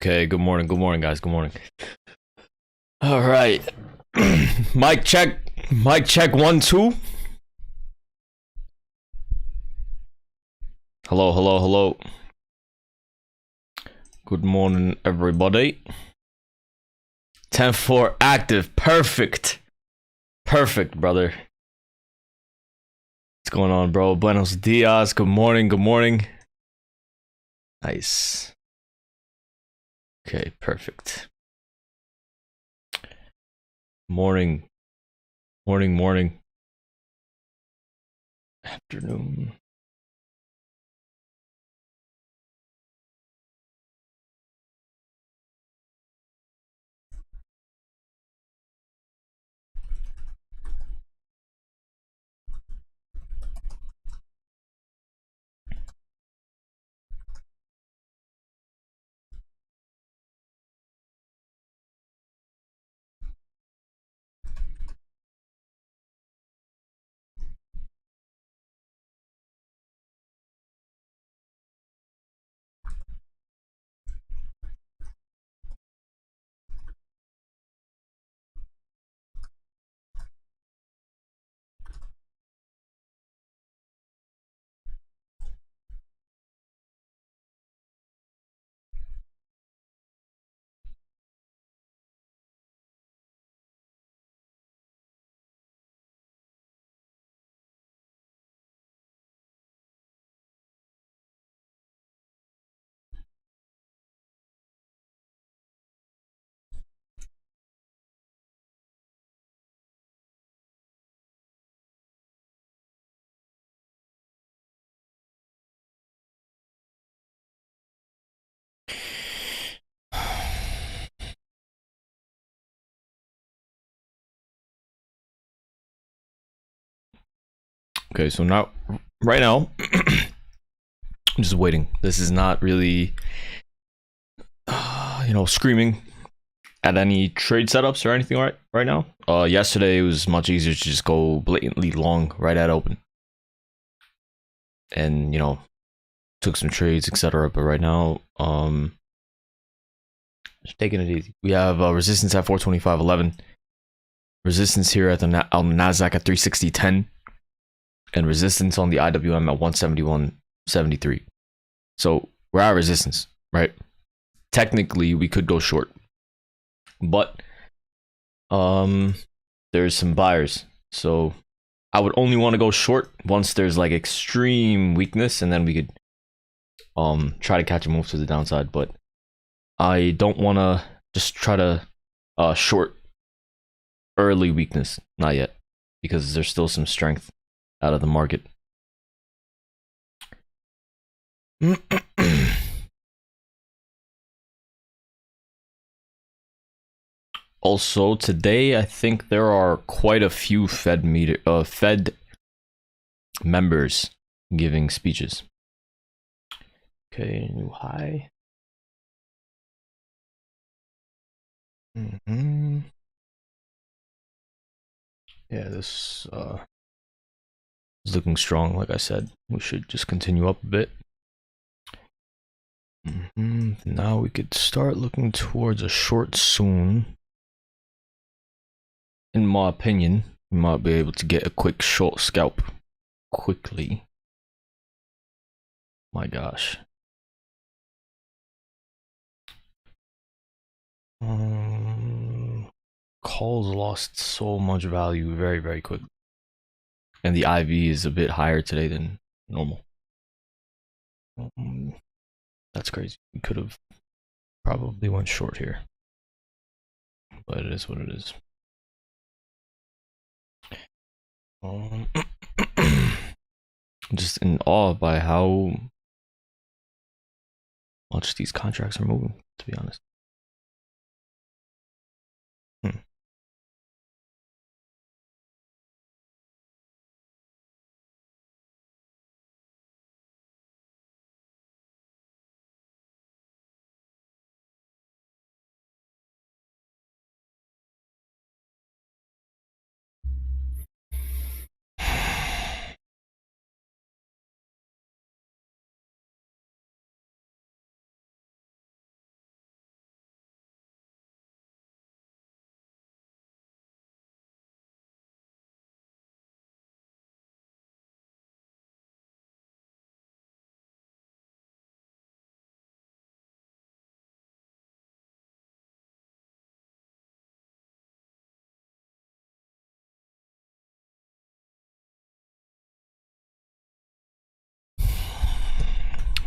Okay, good morning guys, good morning. All right. Mic check 1 2. Hello. Good morning everybody. 10-4 active. Perfect, brother. What's going on, bro? Buenos dias. Good morning. Nice. Okay, perfect. Morning. Afternoon. Okay, so now right now I'm just waiting. This is not really screaming at any trade setups or anything right now. Yesterday it was much easier to just go blatantly long right at open, and took some trades, etc. But right now, just taking it easy. We have resistance at 425.11, resistance here at on the NASDAQ at 360.10, and resistance on the IWM at 171.73. So we're at resistance, right? Technically, we could go short, but there's some buyers, so I would only want to go short once there's like extreme weakness, and then we could try to catch a move to the downside. But I don't want to just try to short early weakness, not yet, because there's still some strength out of the market. Also today, I think there are quite a few Fed members giving speeches. Okay, new high. Yeah, this is looking strong. Like I said, we should just continue up a bit. Now we could start looking towards a short soon. In my opinion, we might be able to get a quick short scalp quickly. My gosh. calls lost so much value very, very quickly. And the IV is a bit higher today than normal. That's crazy. We could have probably went short here. But it is what it is. Just in awe by how much these contracts are moving, to be honest.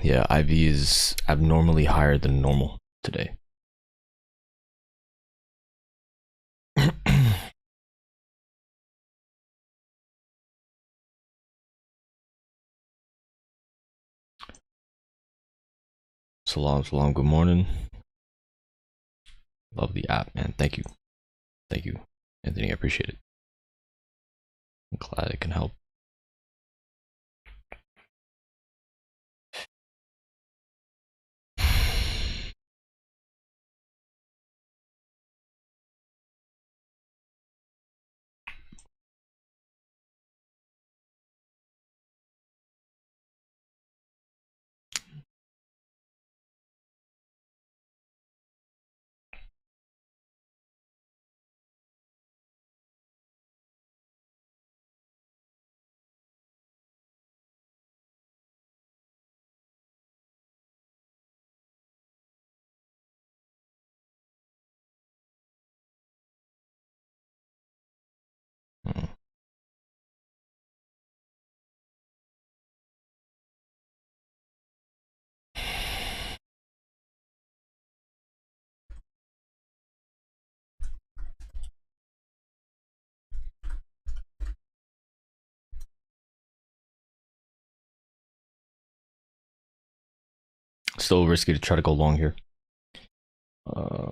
Yeah, IV is abnormally higher than normal today. Salam, salam, good morning. Love the app, man. Thank you. Thank you, Anthony. I appreciate it. I'm glad it can help. Still risky to try to go long here. Yeah,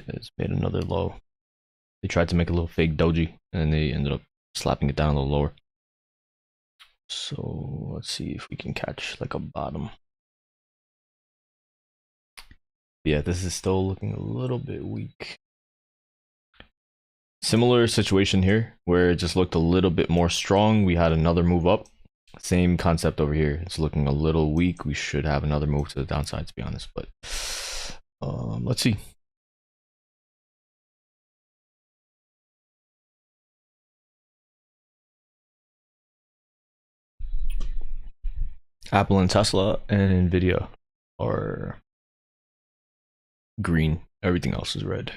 it's made another low. They tried to make a little fake doji, and they ended up slapping it down a little lower. So let's see if we can catch like a bottom. Yeah, this is still looking a little bit weak. Similar situation here, where it just looked a little bit more strong. We had another move up. Same concept over here. It's looking a little weak. We should have another move to the downside, to be honest. But let's see. Apple and Tesla and Nvidia are green. Everything else is red.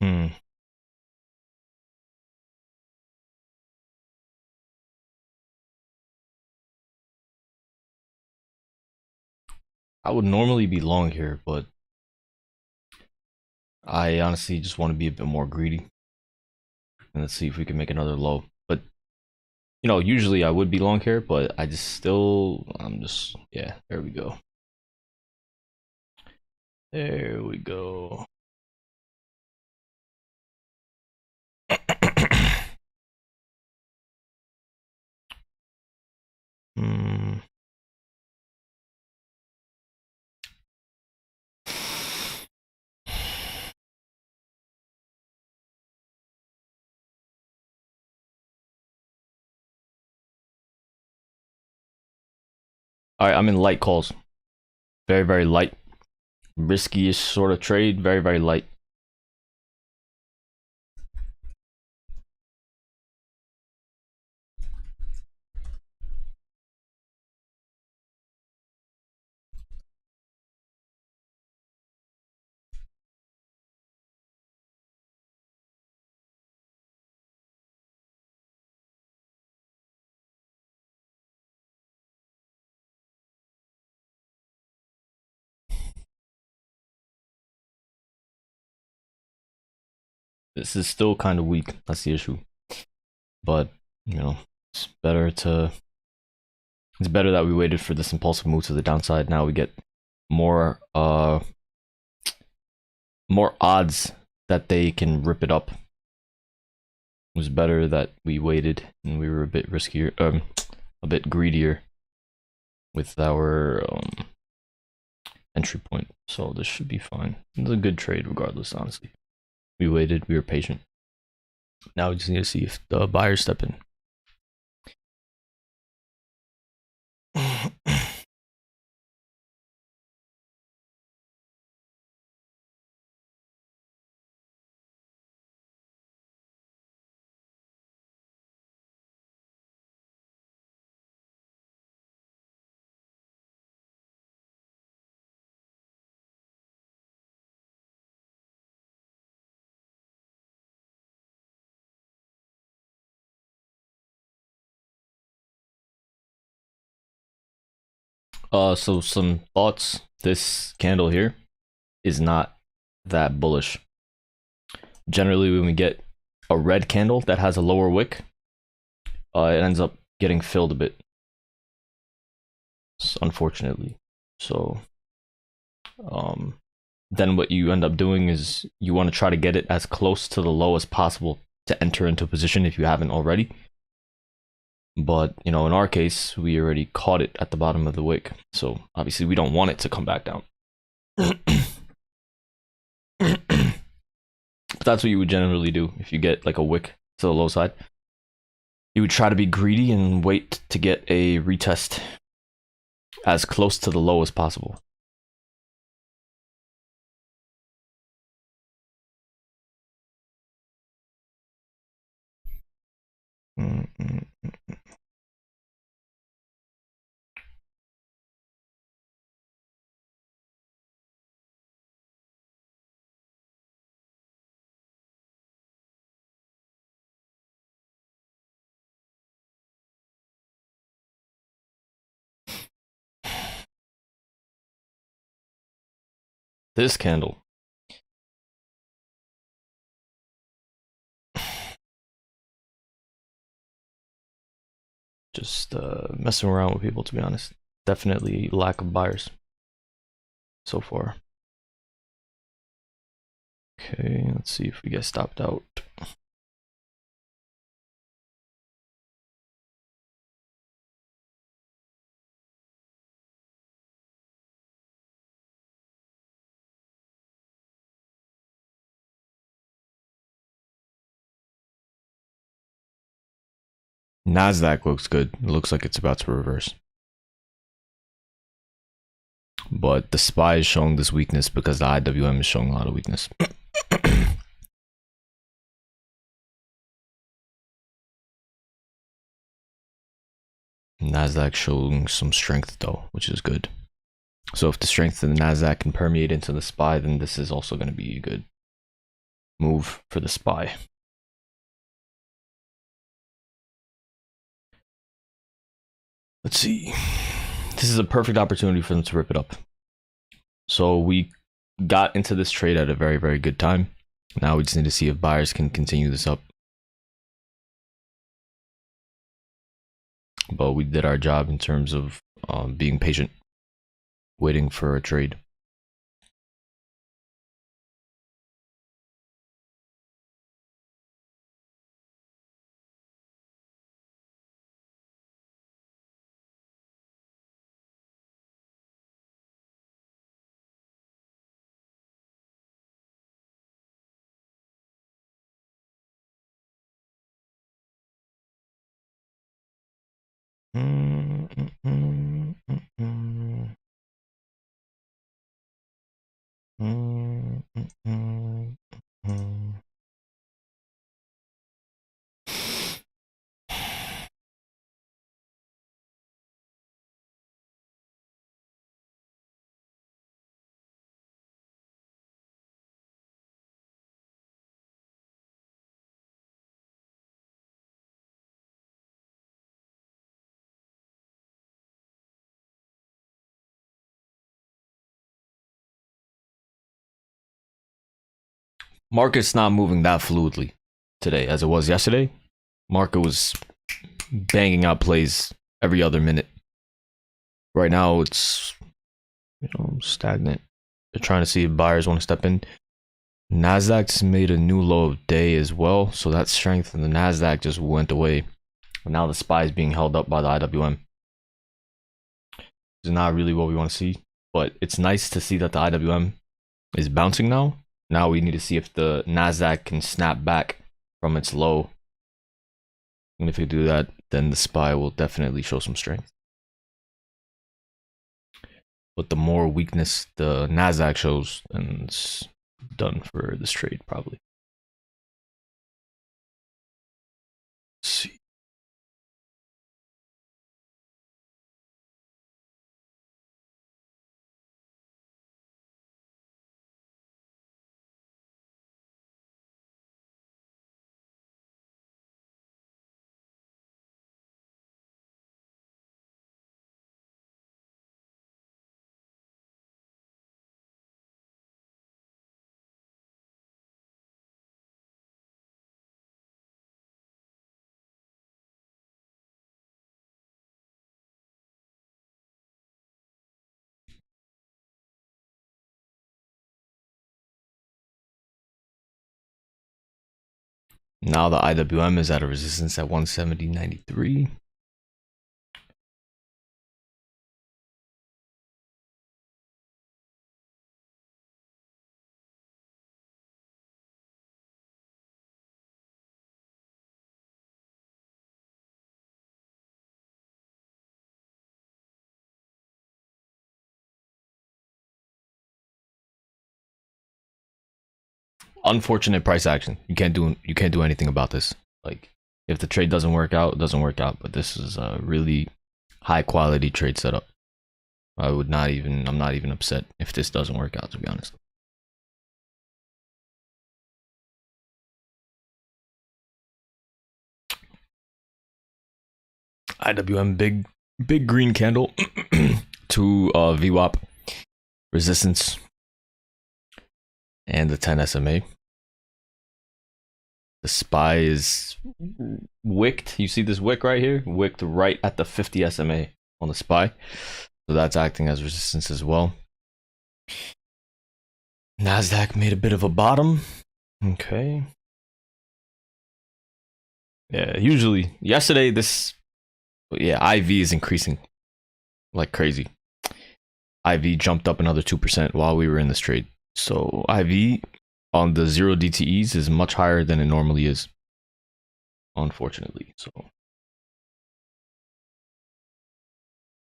Hmm. I would normally be long here, but I honestly just want to be a bit more greedy. And let's see if we can make another low. But you know, usually I would be long here, but I'm just, yeah, there we go. There we go. Hmm. All right, I'm in light calls. Very, very light. Riskiest sort of trade. Very, very light. This is still kind of weak. That's the issue. But you know, it's better to. It's better that we waited for this impulsive move to the downside. Now we get more more odds that they can rip it up. It was better that we waited and we were a bit riskier, a bit greedier with our entry point. So this should be fine. It's a good trade regardless, honestly. We waited, we were patient. Now we just need to see if the buyers step in. So some thoughts. This candle here is not that bullish. Generally, when we get a red candle that has a lower wick, it ends up getting filled a bit, unfortunately. So then what you end up doing is you want to try to get it as close to the low as possible to enter into position if you haven't already. But you know, in our case, we already caught it at the bottom of the wick, so obviously we don't want it to come back down. But that's what you would generally do if you get like a wick to the low side. You would try to be greedy and wait to get a retest as close to the low as possible. This candle. Just messing around with people, to be honest. Definitely lack of buyers so far. Okay, let's see if we get stopped out. NASDAQ looks good. It looks like it's about to reverse. But the SPY is showing this weakness because the IWM is showing a lot of weakness. NASDAQ showing some strength though, which is good. So if the strength of the NASDAQ can permeate into the SPY, then this is also going to be good. move for the SPY. Let's see. This is a perfect opportunity for them to rip it up. So we got into this trade at a very, very good time. Now we just need to see if buyers can continue this up. But we did our job in terms of being patient, waiting for a trade. Market's not moving that fluidly today as it was yesterday. Market was banging out plays every other minute. Right now it's stagnant. They're trying to see if buyers want to step in. NASDAQ's made a new low of day as well, so that strength in the NASDAQ just went away. Now the SPY is being held up by the IWM. It's not really what we want to see, but it's nice to see that the IWM is bouncing now. Now we need to see if the NASDAQ can snap back from its low. And if we do that, then the SPY will definitely show some strength. But the more weakness the NASDAQ shows, then it's done for this trade probably. Let's see. Now the IWM is at a resistance at 170.93. Unfortunate price action. You can't do anything about this. Like, if the trade doesn't work out, it doesn't work out. But this is a really high quality trade setup. I'm not even upset if this doesn't work out, to be honest. IWM big green candle to VWAP resistance and the 10 SMA. The SPY is wicked. You see this wick right here? Wicked right at the 50 SMA on the SPY. So that's acting as resistance as well. NASDAQ made a bit of a bottom. Okay. Yeah, usually yesterday IV is increasing like crazy. IV jumped up another 2% while we were in this trade. So IV on the 0 DTEs is much higher than it normally is, unfortunately. So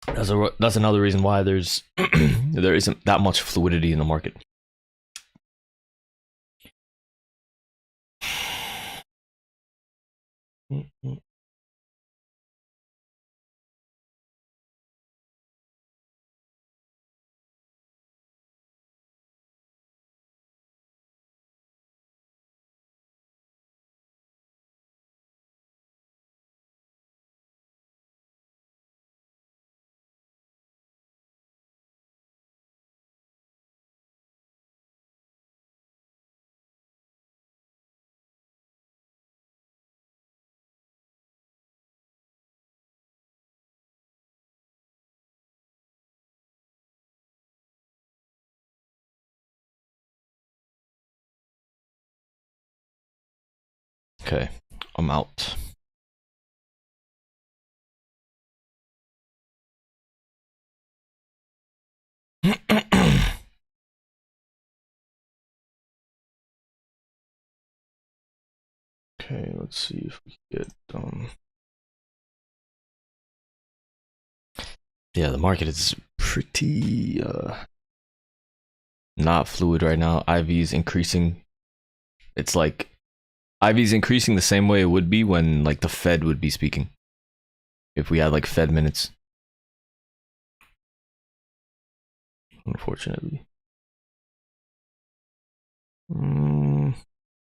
that's another reason why there isn't that much fluidity in the market. Okay, I'm out. Okay, let's see if we get yeah, the market is pretty not fluid right now. IV is increasing. It's like IV is increasing the same way it would be when like the Fed would be speaking. If we had like Fed minutes. Unfortunately.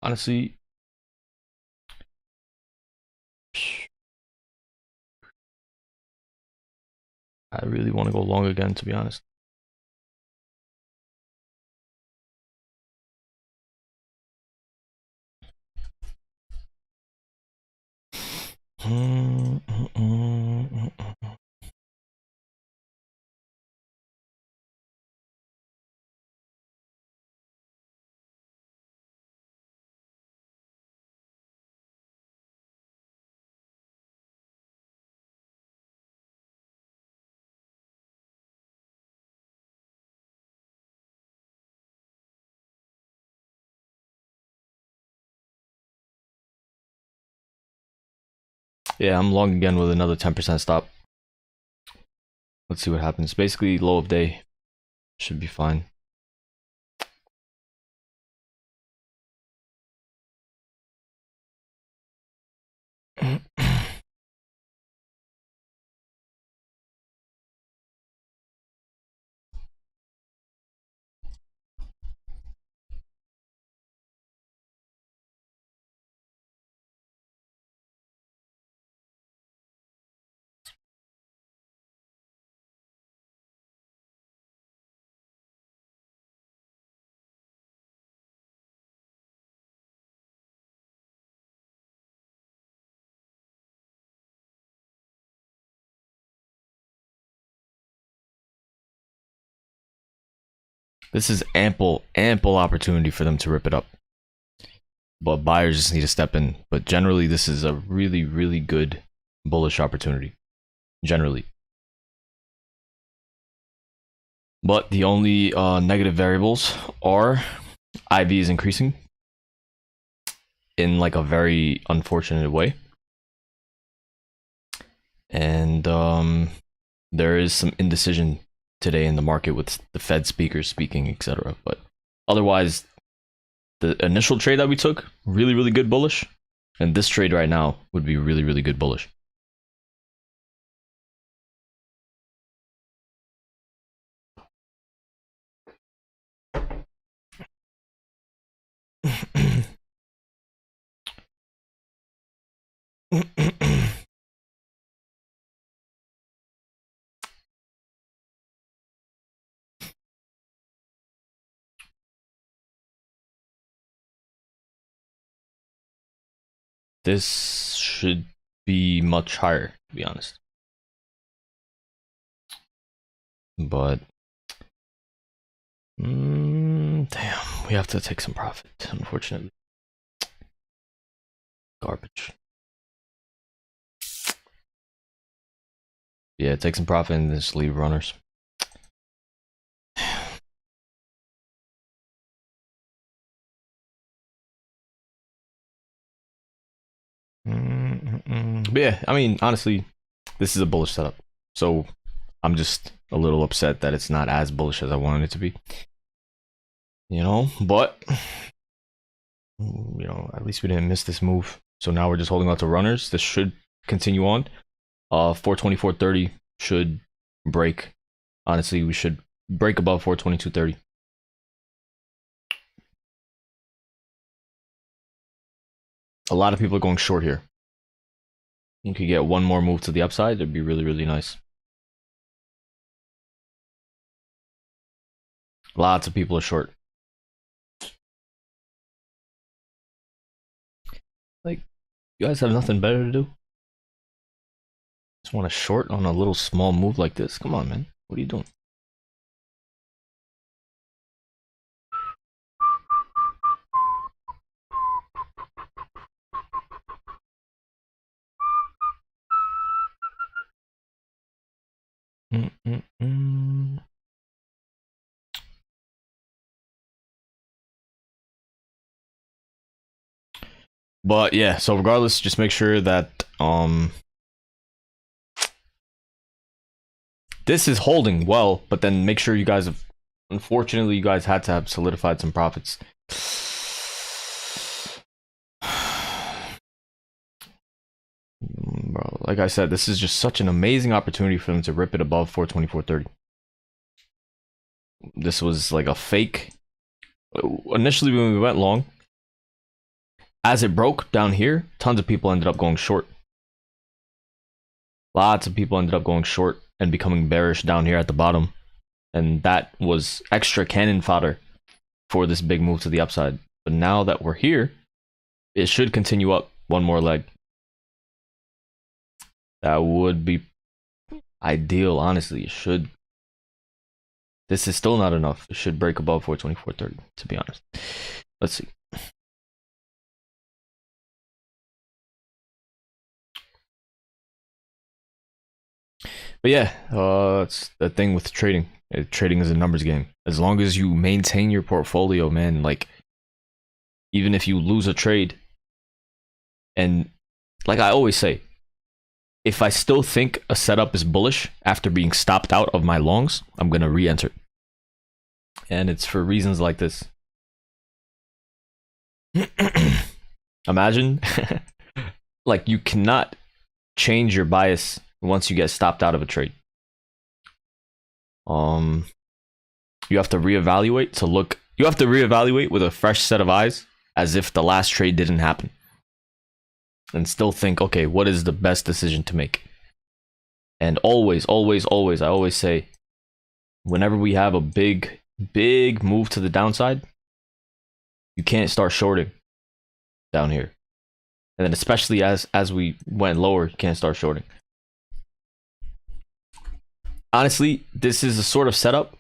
Honestly, I really want to go long again, to be honest. Yeah, I'm long again with another 10% stop. Let's see what happens. Basically, low of day should be fine. This is ample opportunity for them to rip it up. But buyers just need to step in. But generally, this is a really good bullish opportunity. Generally. But the only negative variables are IV is increasing in like a very unfortunate way. And there is some indecision today in the market with the Fed speakers speaking, etc. But otherwise, the initial trade that we took, really good bullish. And this trade right now would be really good bullish. This should be much higher, to be honest. But damn, we have to take some profit, unfortunately. Garbage. Yeah, take some profit and just leave runners. But yeah, I mean, honestly, this is a bullish setup. So I'm just a little upset that it's not as bullish as I wanted it to be. You know, but you know, at least we didn't miss this move. So now we're just holding on to runners. This should continue on. 424.30 should break. Honestly, we should break above 422.30. A lot of people are going short here. You could get one more move to the upside. It'd be really nice. Lots of people are short. Like, you guys have nothing better to do? Just want to short on a little small move like this? Come on, man. What are you doing? But yeah, so regardless, just make sure that this is holding well, but then make sure you guys have, unfortunately, you guys had to have solidified some profits. Bro, like I said, this is just such an amazing opportunity for them to rip it above 424.30. This was like a fake. Initially, when we went long, as it broke down here, tons of people ended up going short. Lots of people ended up going short and becoming bearish down here at the bottom. And that was extra cannon fodder for this big move to the upside. But now that we're here, it should continue up one more leg. That would be ideal, honestly. It should. This is still not enough. It should break above 424.30, to be honest. Let's see. But yeah, it's the thing with trading. Trading is a numbers game. As long as you maintain your portfolio, man, like, even if you lose a trade, and like I always say, if I still think a setup is bullish after being stopped out of my longs, I'm going to re-enter. And it's for reasons like this. Imagine, like, you cannot change your bias once you get stopped out of a trade. You have to reevaluate to look. You have to reevaluate with a fresh set of eyes, as if the last trade didn't happen, and still think, okay, what is the best decision to make? And always, always, always, I always say, whenever we have a big move to the downside, you can't start shorting down here. And then especially as we went lower, you can't start shorting. Honestly, this is a sort of setup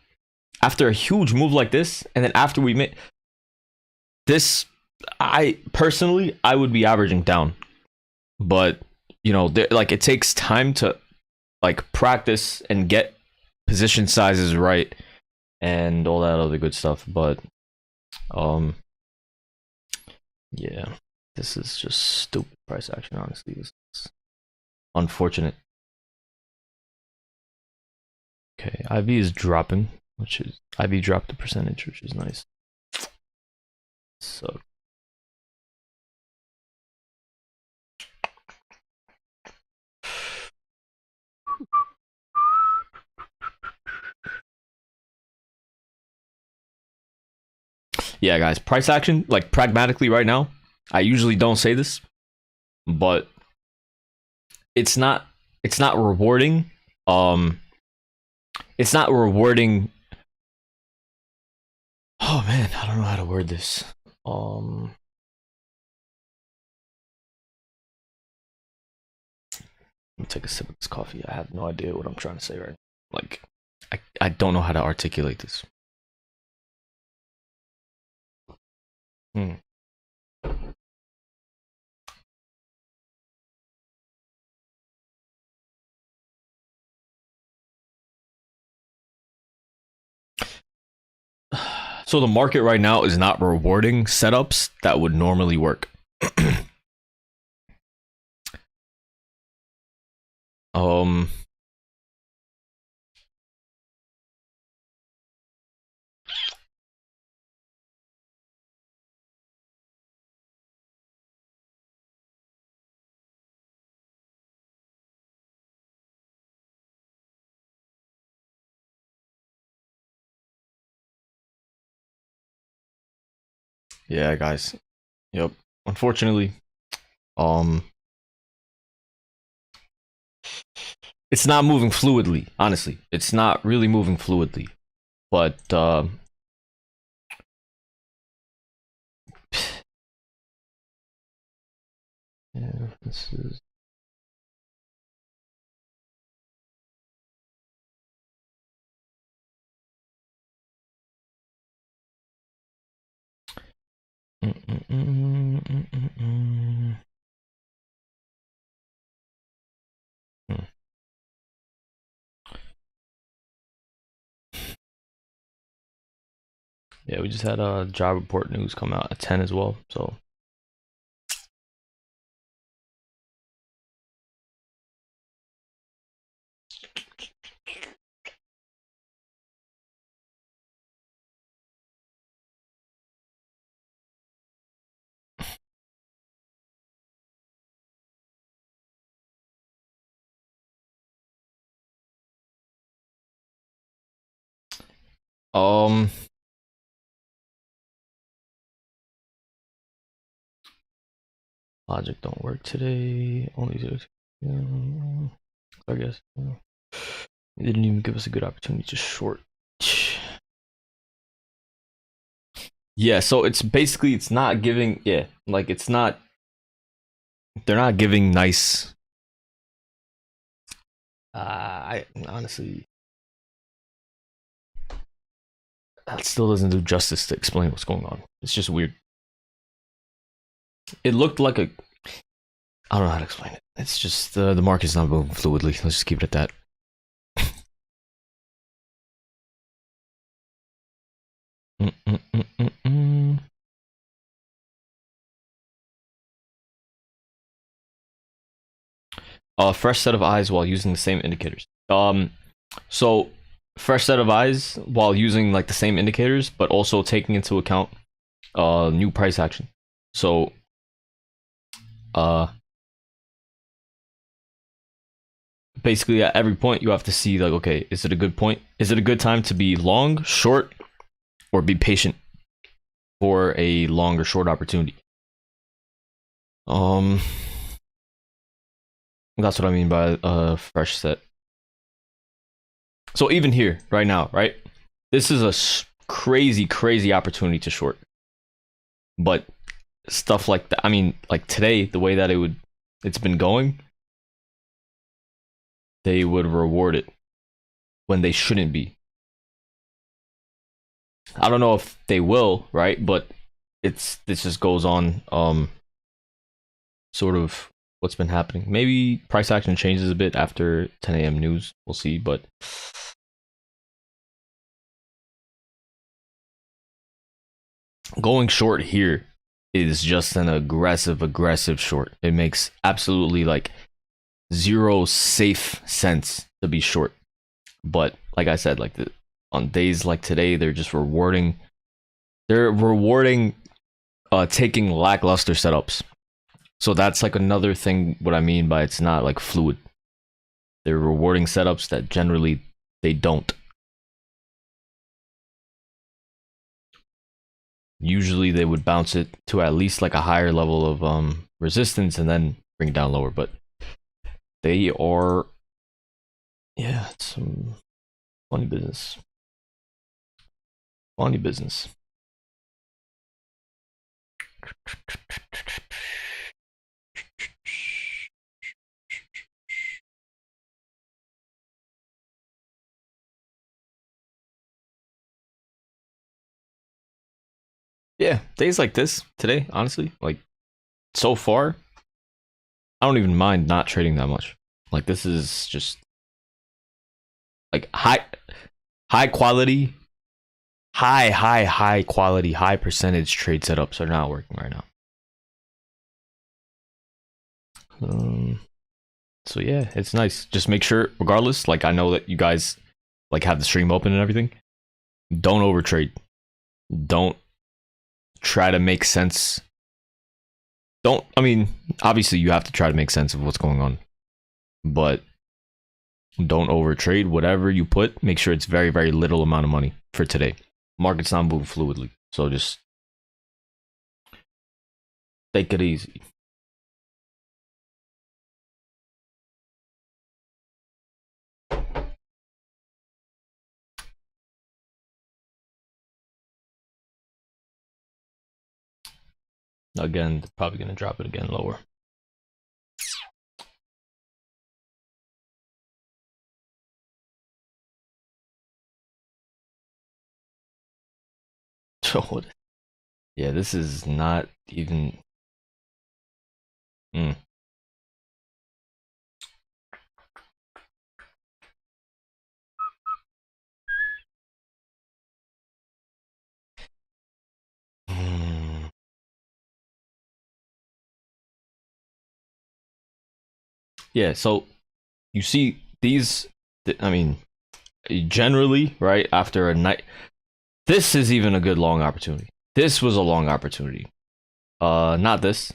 after a huge move like this, and then after we made this, I personally, I would be averaging down. But, you know, like, it takes time to, like, practice and get position sizes right and all that other good stuff. But yeah, this is just stupid price action, honestly. This is unfortunate. Okay, IV is dropping, which is, IV dropped the percentage, which is nice. So yeah, guys, price action, like, pragmatically right now, I usually don't say this, but it's not rewarding. It's not rewarding. Oh man, I don't know how to word this. Let me take a sip of this coffee. I have no idea what I'm trying to say right now. Like, I don't know how to articulate this. So the market right now is not rewarding setups that would normally work. Yeah, guys. Yep. Unfortunately, it's not moving fluidly. Honestly, it's not really moving fluidly. But yeah, this is. Yeah, we just had a job report news come out at 10 as well. So logic don't work today. Only I guess it didn't even give us a good opportunity to short. Yeah, so it's basically it's not giving like it's not they're not giving nice I honestly that still doesn't do justice to explain what's going on. It's just weird. It looked like a I don't know how to explain it. It's just the market's not moving fluidly. Let's just keep it at that. Fresh set of eyes while using the same indicators. So fresh set of eyes while using like the same indicators, but also taking into account new price action. So basically at every point you have to see like, okay, is it a good point? Is it a good time to be long, short, or be patient for a long or short opportunity? That's what I mean by fresh set. So even here, right now, right? This is a crazy opportunity to short. But stuff like that, I mean, like today, the way that it's been going, they would reward it when they shouldn't be. I don't know if they will, right? But this just goes on sort of what's been happening. Maybe price action changes a bit after 10 a.m. news. We'll see, but going short here is just an aggressive short. It makes absolutely like zero safe sense to be short. But like I said, like on days like today, they're just rewarding. They're rewarding taking lackluster setups. So that's like another thing. What I mean by it's not like fluid. They're rewarding setups that generally they don't. Usually they would bounce it to at least like a higher level of resistance and then bring it down lower. But they are, yeah, it's some funny business. Funny business. Yeah, days like this today, honestly, like so far, I don't even mind not trading that much. Like this is just like high quality, high quality, high percentage trade setups are not working right now. So yeah, it's nice. Just make sure, regardless, like I know that you guys like have the stream open and everything. Don't overtrade. Don't try to make sense. Don't, I mean, obviously you have to try to make sense of what's going on, but don't overtrade. Whatever you put, make sure it's very little amount of money for today. Market's not moving fluidly, so just take it easy. Again, probably gonna drop it again lower. Yeah, this is not even. Yeah, so you see these, I mean, generally, right after a night, this is even a good long opportunity. This was a long opportunity. Not this.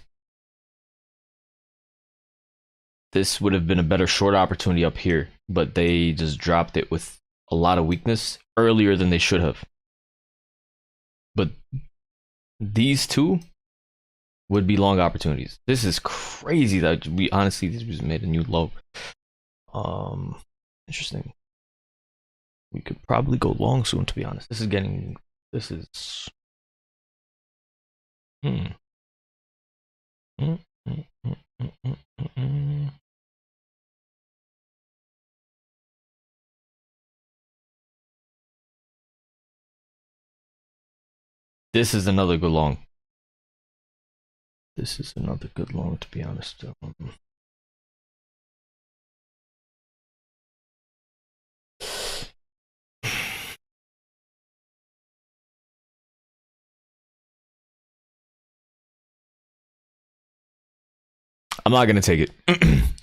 This would have been a better short opportunity up here, but they just dropped it with a lot of weakness earlier than they should have. But these two would be long opportunities. This is crazy that we honestly just made a new low. Interesting. We could probably go long soon, to be honest. This is hmm. Mm, mm, mm, mm, mm, mm, mm. This is another good long. This is another good long, to be honest. I'm not gonna take it,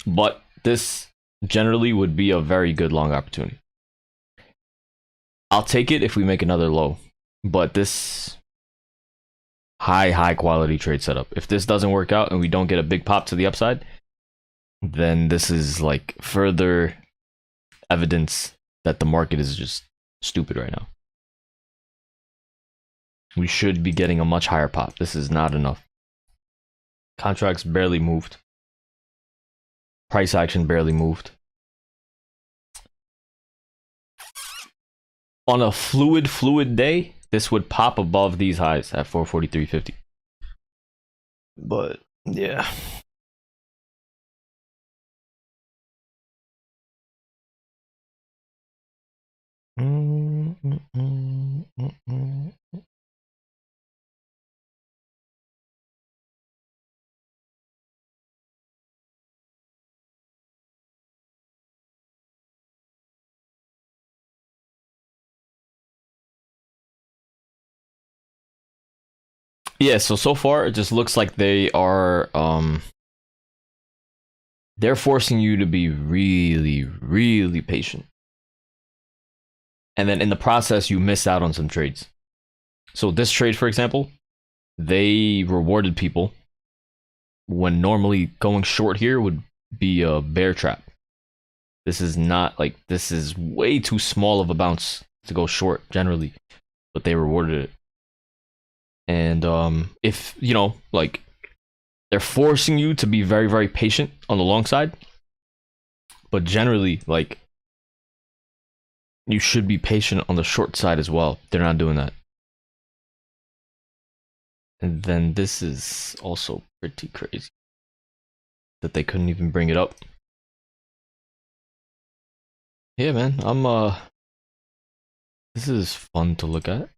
but this generally would be a very good long opportunity. I'll take it if we make another low, but this high quality trade setup. If this doesn't work out and we don't get a big pop to the upside, then this is like further evidence that the market is just stupid right now. We should be getting a much higher pop. This is not enough. Contracts barely moved. Price action barely moved. On a fluid day, this would pop above these highs at 443.50. But yeah. Yeah, so far it just looks like they are they're forcing you to be really patient. And then in the process you miss out on some trades. So this trade, for example, they rewarded people when normally going short here would be a bear trap. This is not like, this is way too small of a bounce to go short generally, but they rewarded it. And if you know, like, they're forcing you to be very patient on the long side, but generally, like, you should be patient on the short side as well. They're not doing that. And then this is also pretty crazy that they couldn't even bring it up. Yeah, man, this is fun to look at.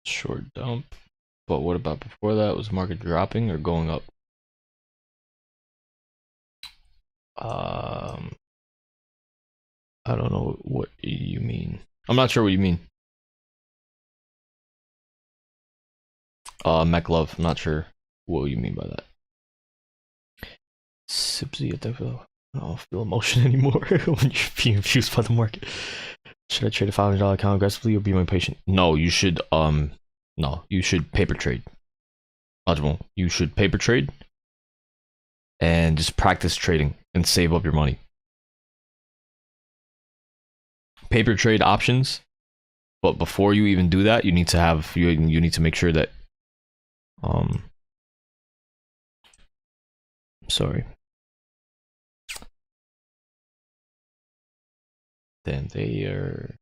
Short dump. But what about before that? Was market dropping or going up? I don't know what you mean. I'm not sure what you mean. Mech love. I'm not sure what you mean by that. Sipsy, I don't feel emotion anymore when you're being infused by the market. Should I trade a $500 account aggressively or be more patient? No, you should paper trade. Eligible. You should paper trade and just practice trading and save up your money. Paper trade options, but before you even do that, you need to make sure that sorry. Then they are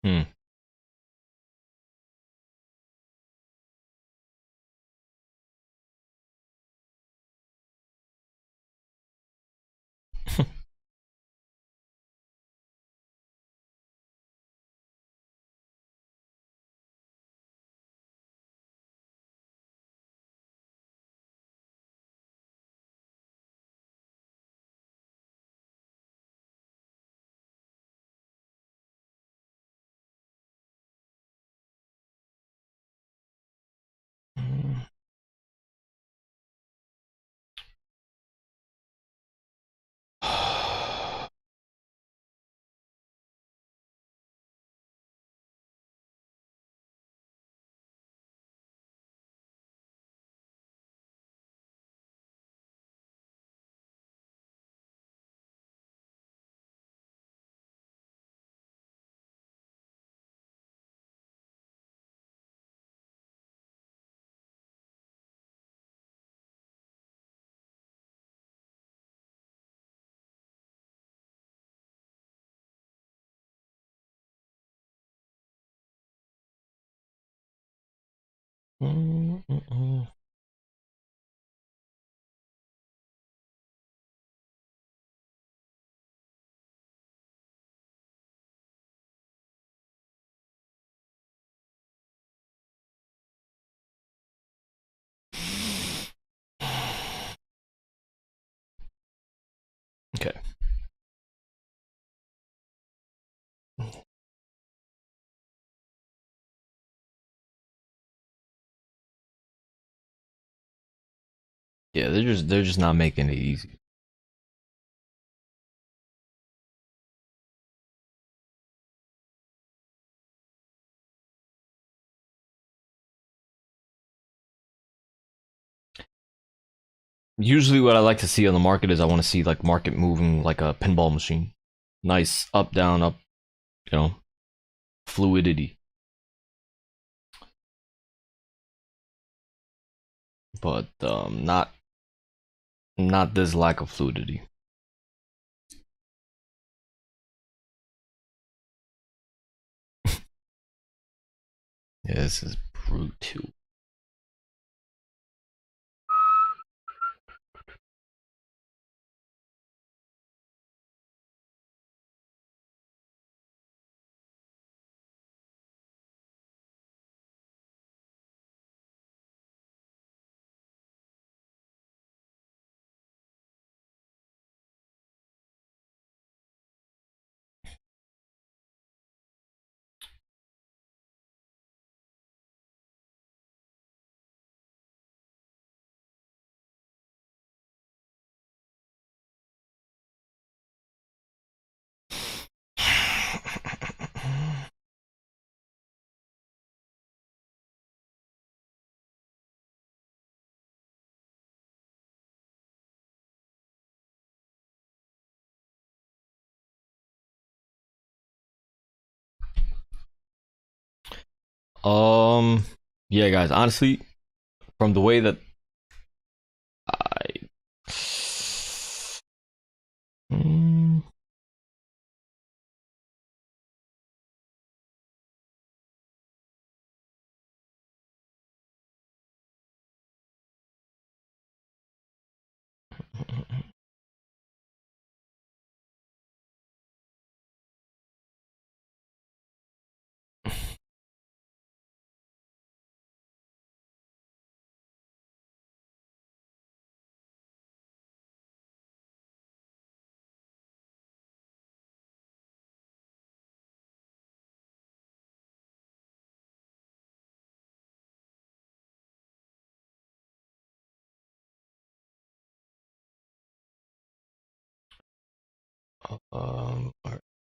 Hmm. Okay. Yeah, they're just not making it easy. Usually what I like to see on the market is I want to see like market moving like a pinball machine. Nice up down up, you know, fluidity. But not this lack of fluidity. Yeah, this is brutal. Um, yeah, guys. Honestly, from the way that I, Mm,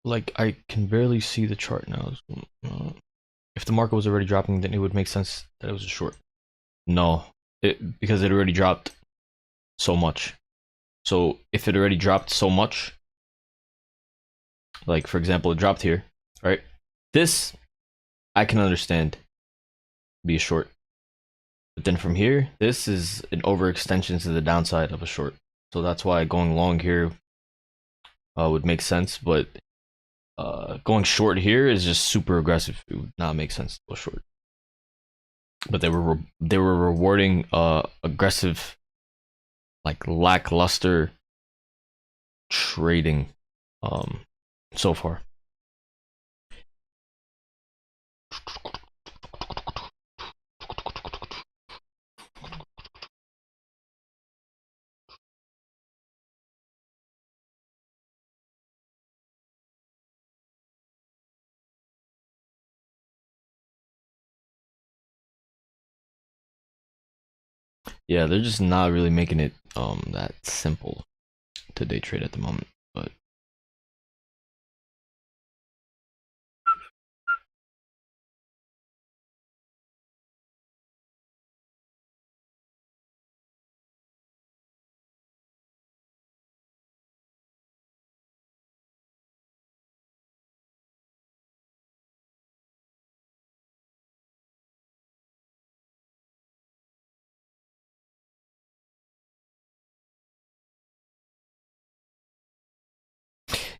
like I can barely see the chart now. If the market was already dropping, then it would make sense that it was a short. No, because it already dropped so much. So if it already dropped so much, like for example, it dropped here, right? This I can understand be a short. But then from here, this is an overextension to the downside of a short. So that's why going long here would make sense. But going short here is just super aggressive. It would not make sense to go short. But they were rewarding aggressive, like lackluster trading so far. Yeah, they're just not really making it that simple to day trade at the moment. But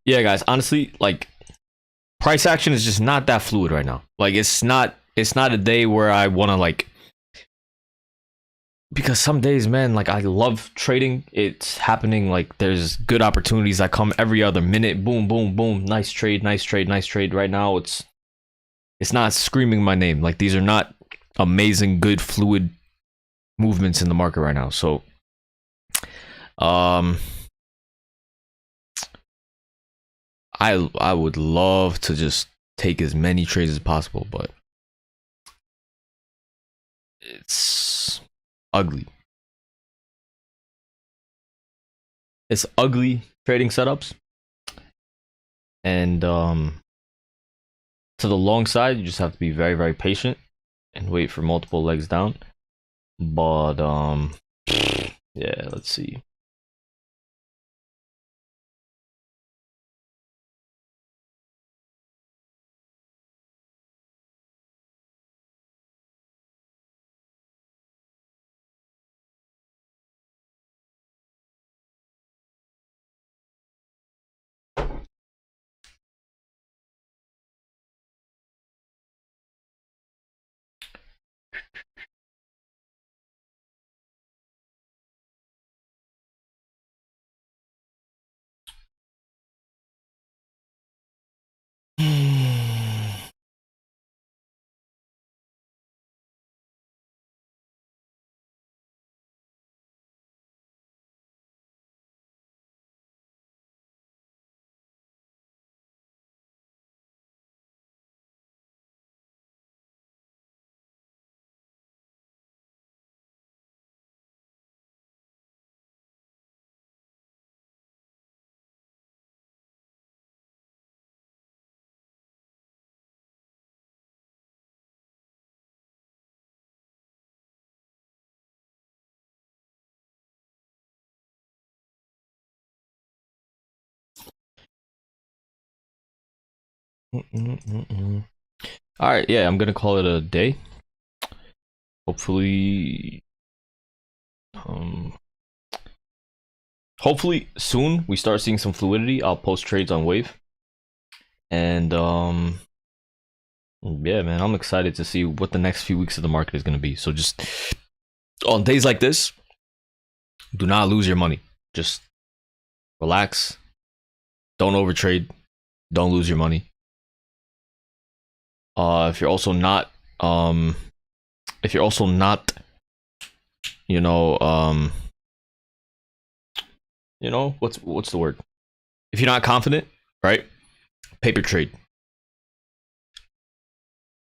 yeah, guys, honestly, like price action is just not that fluid right now. Like it's not a day where I want to like, because some days, man, like I love trading. It's happening, like there's good opportunities that come every other minute. Boom, boom, boom. Nice trade, nice trade, nice trade. Right now it's not screaming my name. Like these are not amazing, good, fluid movements in the market right now. So I would love to just take as many trades as possible, but it's ugly. It's ugly trading setups. And to the long side, you just have to be very, very patient and wait for multiple legs down. But yeah, let's see. All right, yeah, I'm gonna call it a day. Hopefully, hopefully soon we start seeing some fluidity. I'll post trades on Wave, and yeah, man, I'm excited to see what the next few weeks of the market is gonna be. So just on days like this, do not lose your money. Just relax. Don't overtrade. Don't lose your money. If you're also not, you know, what's the word? If you're not confident, right? Paper trade.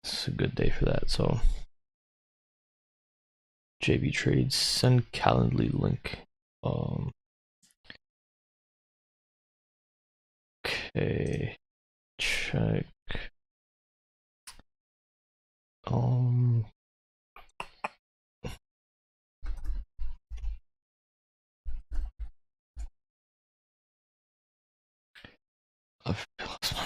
It's a good day for that. So, JB trades, send Calendly link. Okay, check. I've lost my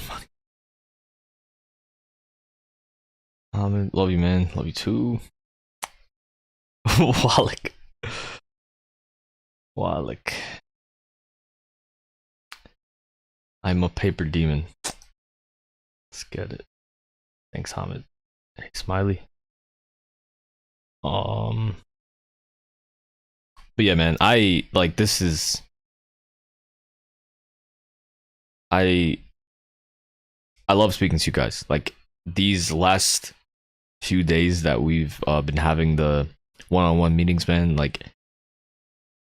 money. Love you, man. Love you too. Wallach. I'm a paper demon. Let's get it. Thanks, Hamid. Hey, Smiley. But yeah, man, I like this is I love speaking to you guys. Like these last few days that we've been having the one-on-one meetings, man, like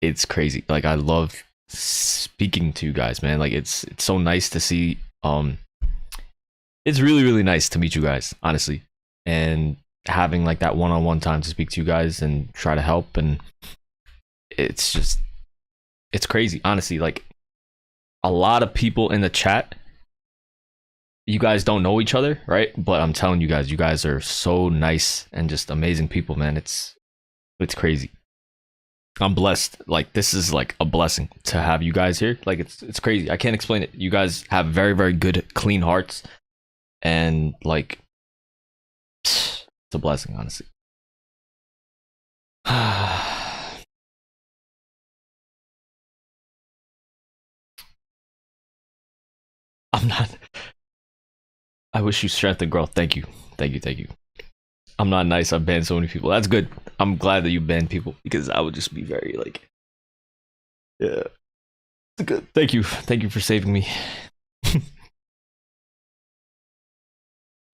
it's crazy. Like I love speaking to you guys, man. Like it's so nice to see. It's really nice to meet you guys, honestly, and having like that one-on-one time to speak to you guys and try to help. And it's crazy, honestly. Like a lot of people in the chat, you guys don't know each other, right? But I'm telling you guys are so nice and just amazing people, man. It's crazy. I'm blessed. Like this is like a blessing to have you guys here. Like it's crazy. I can't explain it. You guys have very good, clean hearts, and like it's a blessing, honestly. I'm not. I wish you strength and growth. Thank you. I'm not nice. I've banned so many people. That's good. I'm glad that you banned people because I would just be very like, yeah. It's good. Thank you for saving me.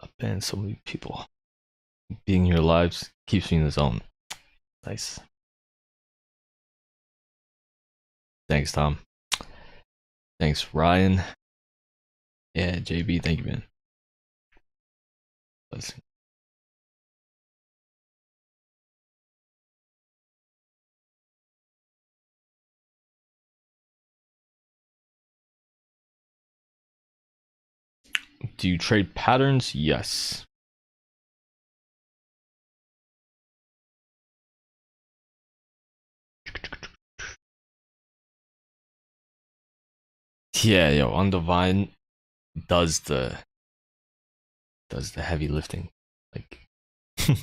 I've banned so many people. Being here live keeps me in the zone. Nice. Thanks, Tom. Thanks, Ryan. Yeah, JB. Thank you, man. Let's see. Do you trade patterns? Yes. Yeah, yo, Undivine does the heavy lifting. Like he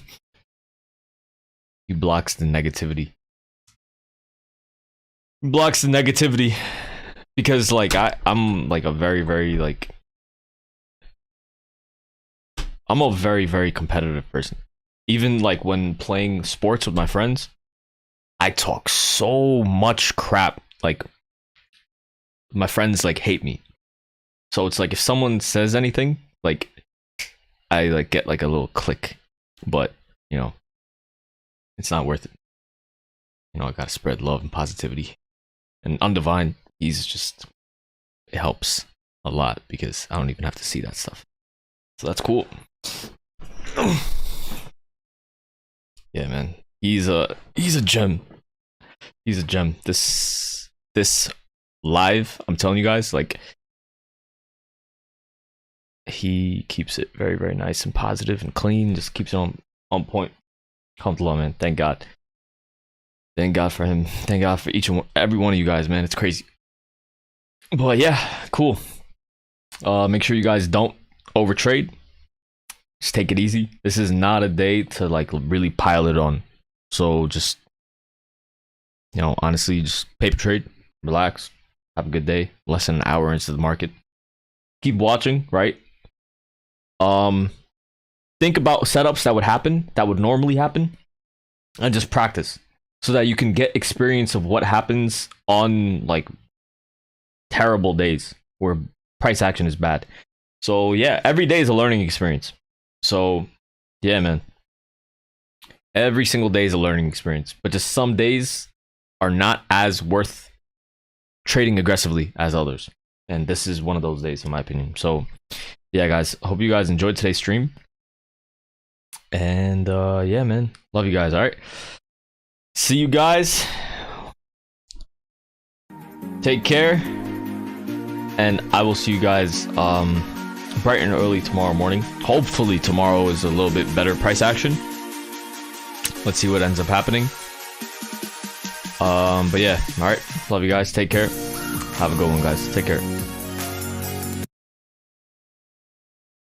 blocks the negativity. Because like I'm like a very like I'm a very competitive person. Even like when playing sports with my friends, I talk so much crap. Like my friends like hate me. So it's like if someone says anything, like I like get like a little click, but you know, it's not worth it. You know, I gotta spread love and positivity. And Undivine, he's just, it helps a lot because I don't even have to see that stuff. So that's cool. Yeah, man. He's a gem. He's a gem. This live, I'm telling you guys, like he keeps it very nice and positive and clean, just keeps it on point. Alhamdulillah, man. Thank God. Thank God for him. Thank God for every one of you guys, man. It's crazy. But yeah, cool. Make sure you guys don't overtrade. Just take it easy. This is not a day to like really pile it on. So just, you know, honestly, just paper trade, relax, have a good day. Less than an hour into the market. Keep watching, right? Think about setups that would normally happen, and just practice so that you can get experience of what happens on like terrible days where price action is bad. So yeah, every day is a learning experience. So yeah, man, every single day is a learning experience, but just some days are not as worth trading aggressively as others, and this is one of those days in my opinion. So yeah, guys, hope you guys enjoyed today's stream, and yeah, man, love you guys. All right, see you guys, take care, and I will see you guys bright and early tomorrow morning. Hopefully tomorrow is a little bit better price action. Let's see what ends up happening. But yeah, all right, love you guys, take care, have a good one, guys, take care.